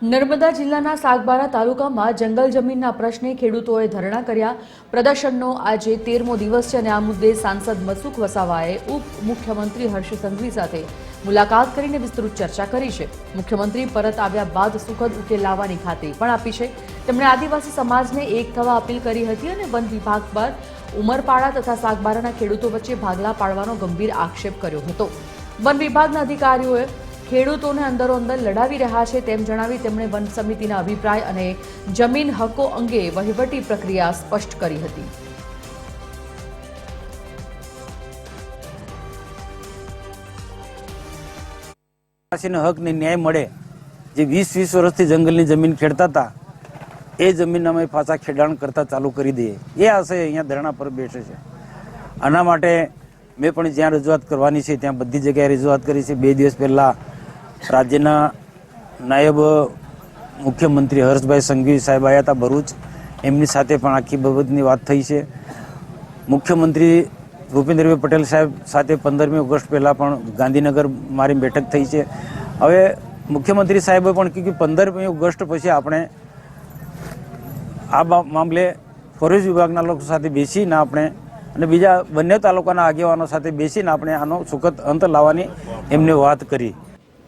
નર્મદા જિલ્લાના સાગબારા તાલુકામાં જંગલ જમીનના પ્રશ્ને ખેડૂતોએ ધરણા કર્યા। પ્રદર્શનનો આજે 13મો દિવસ છે અને આ મુદ્દે સાંસદ મસુખ વસાવાએ ઉપમુખ્યમંત્રી હર્ષ સંઘવી સાથે મુલાકાત કરીને વિસ્તૃત ચર્ચા કરી છે। મુખ્યમંત્રી પરત આવ્યા બાદ સુખદ ઉકેલ લાવવાની ખાતરી પણ આપી છે। તેમણે આદિવાસી સમાજને એક થવા અપીલ કરી હતી અને વન વિભાગ પર ઉમરપાડા તથા સાગબારાના ખેડૂતો વચ્ચે ભાગલા પાડવાનો ગંભીર આક્ષેપ કર્યો હતો। વન વિભાગના અધિકારીઓએ ખેડૂતોને અંદરોઅંદર લડાવી રહ્યા છે તેમ જણાવી તેમણે વન સમિતિના અભિપ્રાય અને જમીન હકો અંગે વહીવટી પ્રક્રિયા સ્પષ્ટ કરી હતી। હક ને ન્યાય મળે, જે 20 વર્ષથી જંગલની જમીન ખેડતા હતા એ જમીન અમે પાછા ખેડાણ કરતા ચાલુ કરી દઈએ, એ આશય અહીંયા ધરણા પર બેસે છે। આના માટે મેં પણ જ્યાં રજૂઆત કરવાની છે ત્યાં બધી જગ્યાએ રજૂઆત કરી છે। 2 દિવસ પહેલા રાજ્યના નાયબ મુખ્યમંત્રી હર્ષભાઈ સંઘવી સાહેબ આવ્યા હતા ભરૂચ, એમની સાથે પણ આખી બાબતની વાત થઈ છે। મુખ્યમંત્રી ભૂપેન્દ્રભાઈ પટેલ સાહેબ સાથે 15મી ઓગસ્ટ પહેલાં પણ ગાંધીનગર મારી બેઠક થઈ છે। હવે મુખ્યમંત્રી સાહેબે પણ કહ્યું કે 15મી ઓગસ્ટ પછી આપણે આ મામલે ફોરેસ્ટ વિભાગના લોકો સાથે બેસીને આપણે અને બીજા બંને તાલુકાના આગેવાનો સાથે બેસીને આપણે આનો સુખદ અંત લાવવાની એમને વાત કરી।